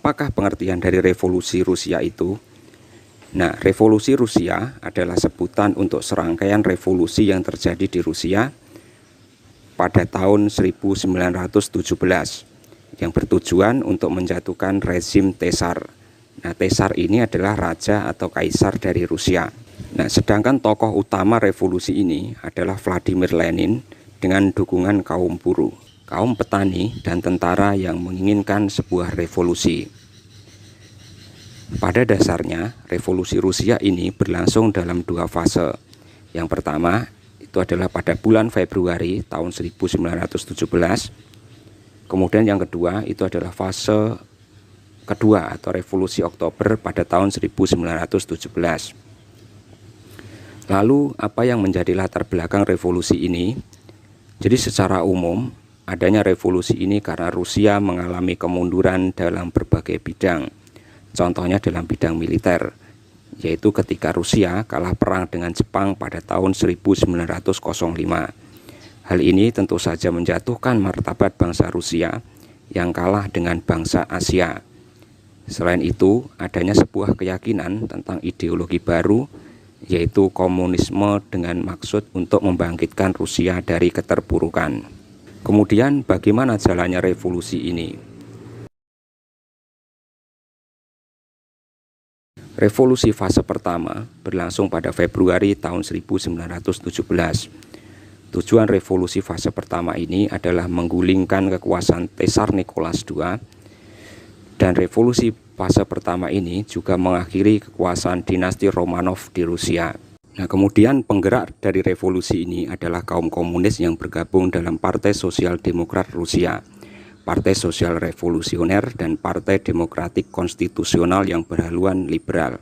apakah pengertian dari revolusi Rusia itu? Nah, revolusi Rusia adalah sebutan untuk serangkaian revolusi yang terjadi di Rusia pada tahun 1917 yang bertujuan untuk menjatuhkan rezim Tsar. Nah, Tsar ini adalah raja atau kaisar dari Rusia. Nah, sedangkan tokoh utama revolusi ini adalah Vladimir Lenin dengan dukungan kaum buruh, kaum petani, dan tentara yang menginginkan sebuah revolusi. Pada dasarnya, revolusi Rusia ini berlangsung dalam dua fase. Yang pertama, itu adalah pada bulan Februari tahun 1917. Kemudian yang kedua, itu adalah fase kedua atau revolusi Oktober pada tahun 1917. Lalu, apa yang menjadi latar belakang revolusi ini? Jadi secara umum, adanya revolusi ini karena Rusia mengalami kemunduran dalam berbagai bidang. Contohnya dalam bidang militer, yaitu ketika Rusia kalah perang dengan Jepang pada tahun 1905. Hal ini tentu saja menjatuhkan martabat bangsa Rusia yang kalah dengan bangsa Asia. Selain itu, adanya sebuah keyakinan tentang ideologi baru, yaitu komunisme dengan maksud untuk membangkitkan Rusia dari keterpurukan. Kemudian bagaimana jalannya revolusi ini? Revolusi fase pertama berlangsung pada Februari tahun 1917. Tujuan revolusi fase pertama ini adalah menggulingkan kekuasaan Tsar Nicholas II, dan revolusi fase pertama ini juga mengakhiri kekuasaan dinasti Romanov di Rusia. Nah, kemudian penggerak dari revolusi ini adalah kaum komunis yang bergabung dalam Partai Sosial Demokrat Rusia, Partai Sosial Revolusioner, dan Partai Demokratik Konstitusional yang berhaluan liberal.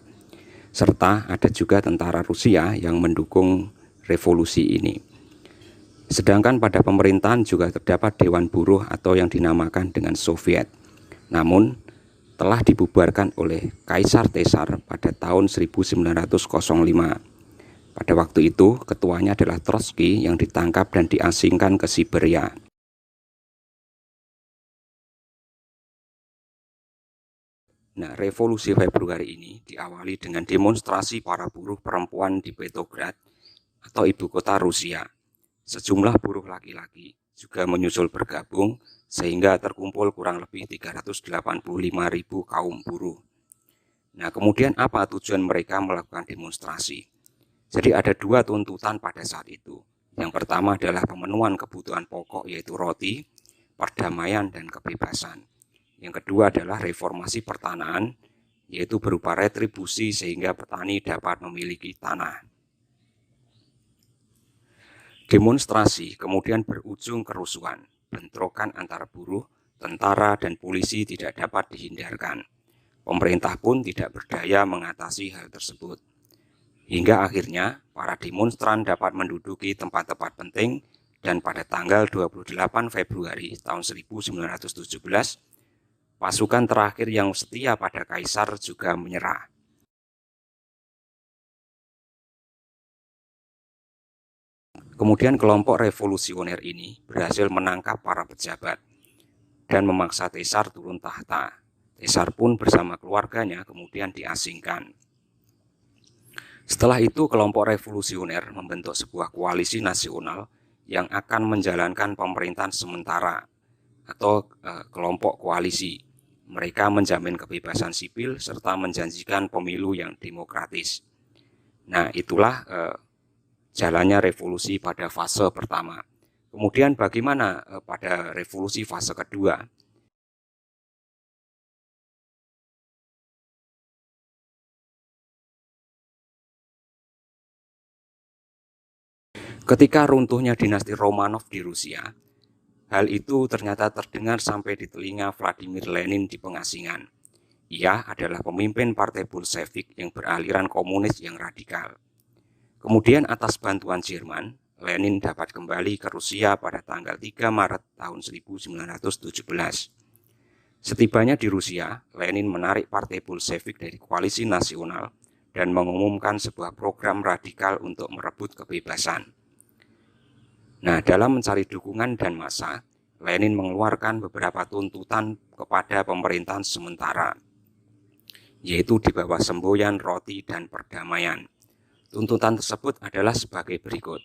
Serta ada juga tentara Rusia yang mendukung revolusi ini. Sedangkan pada pemerintahan juga terdapat Dewan Buruh atau yang dinamakan dengan Soviet. Namun, telah dibubarkan oleh Kaisar Tsar pada tahun 1905. Pada waktu itu, ketuanya adalah Trotsky yang ditangkap dan diasingkan ke Siberia. Nah, revolusi Februari ini diawali dengan demonstrasi para buruh perempuan di Petrograd atau ibu kota Rusia. Sejumlah buruh laki-laki juga menyusul bergabung sehingga terkumpul kurang lebih 385.000 kaum buruh. Nah, kemudian apa tujuan mereka melakukan demonstrasi? Jadi ada dua tuntutan pada saat itu. Yang pertama adalah pemenuhan kebutuhan pokok yaitu roti, perdamaian, dan kebebasan. Yang kedua adalah reformasi pertanahan, yaitu berupa retribusi sehingga petani dapat memiliki tanah. Demonstrasi kemudian berujung kerusuhan, bentrokan antara buruh, tentara, dan polisi tidak dapat dihindarkan. Pemerintah pun tidak berdaya mengatasi hal tersebut. Hingga akhirnya para demonstran dapat menduduki tempat-tempat penting dan pada tanggal 28 Februari tahun 1917, pasukan terakhir yang setia pada Kaisar juga menyerah. Kemudian kelompok revolusioner ini berhasil menangkap para pejabat dan memaksa Tsar turun tahta. Tsar pun bersama keluarganya kemudian diasingkan. Setelah itu kelompok revolusioner membentuk sebuah koalisi nasional yang akan menjalankan pemerintahan sementara atau kelompok koalisi. Mereka menjamin kebebasan sipil serta menjanjikan pemilu yang demokratis. Nah, itulah jalannya revolusi pada fase pertama. Kemudian bagaimana pada revolusi fase kedua? Ketika runtuhnya dinasti Romanov di Rusia, hal itu ternyata terdengar sampai di telinga Vladimir Lenin di pengasingan. Ia adalah pemimpin Partai Bolshevik yang beraliran komunis yang radikal. Kemudian atas bantuan Jerman, Lenin dapat kembali ke Rusia pada tanggal 3 Maret tahun 1917. Setibanya di Rusia, Lenin menarik Partai Bolshevik dari koalisi nasional dan mengumumkan sebuah program radikal untuk merebut kebebasan. Nah, dalam mencari dukungan dan massa, Lenin mengeluarkan beberapa tuntutan kepada pemerintahan sementara, yaitu di bawah semboyan roti dan perdamaian. Tuntutan tersebut adalah sebagai berikut.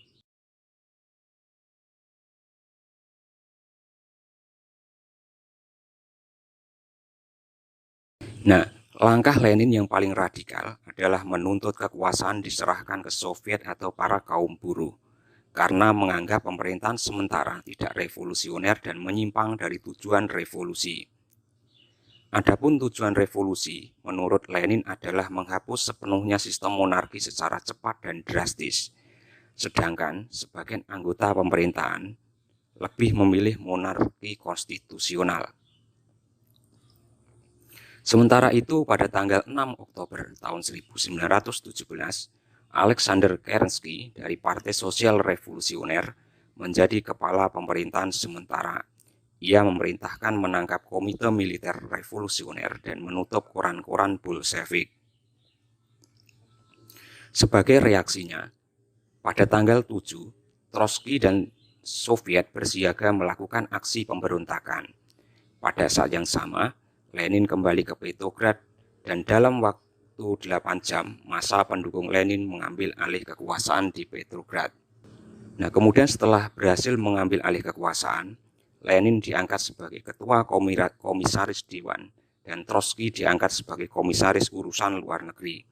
Nah, langkah Lenin yang paling radikal adalah menuntut kekuasaan diserahkan ke Soviet atau para kaum buruh, karena menganggap pemerintahan sementara tidak revolusioner dan menyimpang dari tujuan revolusi. Adapun tujuan revolusi, menurut Lenin adalah menghapus sepenuhnya sistem monarki secara cepat dan drastis, sedangkan sebagian anggota pemerintahan lebih memilih monarki konstitusional. Sementara itu, pada tanggal 6 Oktober tahun 1917, Alexander Kerensky dari Partai Sosial Revolusioner menjadi kepala pemerintahan sementara. Ia memerintahkan menangkap komite militer revolusioner dan menutup koran-koran Bolshevik. Sebagai reaksinya, pada tanggal 7, Trotsky dan Soviet bersiaga melakukan aksi pemberontakan. Pada saat yang sama, Lenin kembali ke Petrograd dan dalam waktu 8 jam, massa pendukung Lenin mengambil alih kekuasaan di Petrograd. Nah, kemudian setelah berhasil mengambil alih kekuasaan, Lenin diangkat sebagai ketua komisaris Dewan dan Trotsky diangkat sebagai komisaris urusan luar negeri.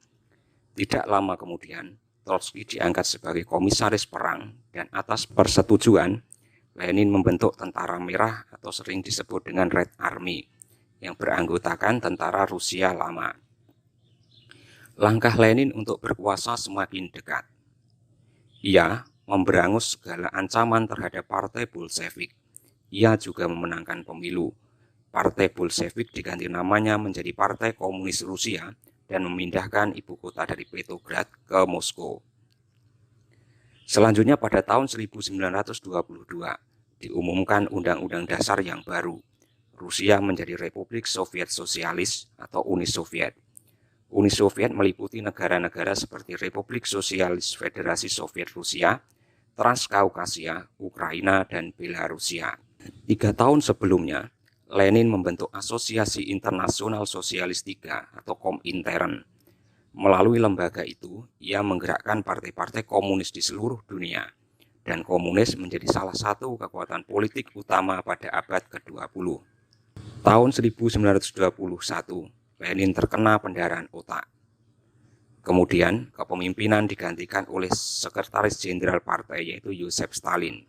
Tidak lama kemudian, Trotsky diangkat sebagai komisaris perang dan atas persetujuan, Lenin membentuk Tentara Merah atau sering disebut dengan Red Army yang beranggotakan tentara Rusia lama. Langkah Lenin untuk berkuasa semakin dekat. Ia memberangus segala ancaman terhadap Partai Bolshevik. Ia juga memenangkan pemilu. Partai Bolshevik diganti namanya menjadi Partai Komunis Rusia dan memindahkan ibu kota dari Petrograd ke Moskow. Selanjutnya pada tahun 1922 diumumkan Undang-Undang Dasar yang baru. Rusia menjadi Republik Soviet Sosialis atau Uni Soviet. Uni Soviet meliputi negara-negara seperti Republik Sosialis Federasi Soviet Rusia, Transkaukasia, Ukraina, dan Belarusia. 3 tahun sebelumnya, Lenin membentuk Asosiasi Internasional Sosialis III atau Komintern. Melalui lembaga itu, ia menggerakkan partai-partai komunis di seluruh dunia, dan komunis menjadi salah satu kekuatan politik utama pada abad ke-20. Tahun 1921, Lenin terkena pendarahan otak. Kemudian, kepemimpinan digantikan oleh Sekretaris Jenderal Partai yaitu Joseph Stalin.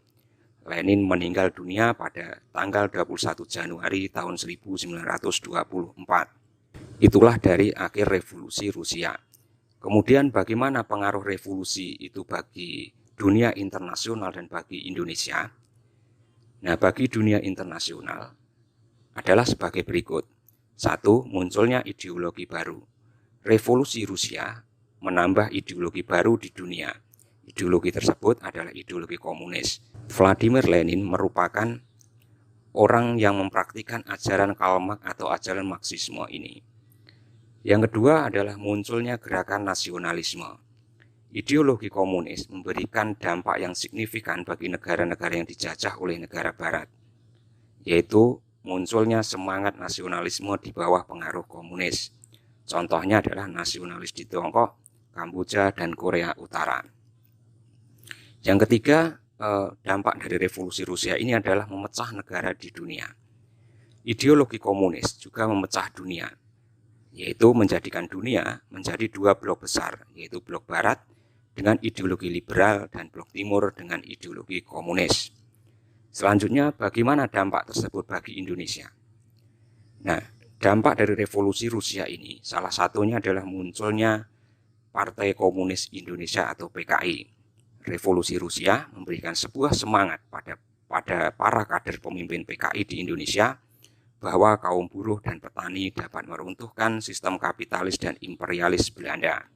Lenin meninggal dunia pada tanggal 21 Januari tahun 1924. Itulah dari akhir revolusi Rusia. Kemudian bagaimana pengaruh revolusi itu bagi dunia internasional dan bagi Indonesia? Nah, bagi dunia internasional adalah sebagai berikut. 1. Munculnya ideologi baru. Revolusi Rusia menambah ideologi baru di dunia. Ideologi tersebut adalah ideologi komunis. Vladimir Lenin merupakan orang yang mempraktikkan ajaran Karl Marx atau ajaran Marxisme ini. Yang kedua adalah munculnya gerakan nasionalisme. Ideologi komunis memberikan dampak yang signifikan bagi negara-negara yang dijajah oleh negara barat, yaitu munculnya semangat nasionalisme di bawah pengaruh komunis. Contohnya adalah nasionalis di Tiongkok, Kamboja, dan Korea Utara. Yang ketiga, dampak dari revolusi Rusia ini adalah memecah negara di dunia. Ideologi komunis juga memecah dunia, yaitu menjadikan dunia menjadi 2 blok besar, yaitu blok barat dengan ideologi liberal dan blok timur dengan ideologi komunis. Selanjutnya, bagaimana dampak tersebut bagi Indonesia? Nah, dampak dari revolusi Rusia ini salah satunya adalah munculnya Partai Komunis Indonesia atau PKI. Revolusi Rusia memberikan sebuah semangat pada para kader pemimpin PKI di Indonesia bahwa kaum buruh dan petani dapat meruntuhkan sistem kapitalis dan imperialis Belanda.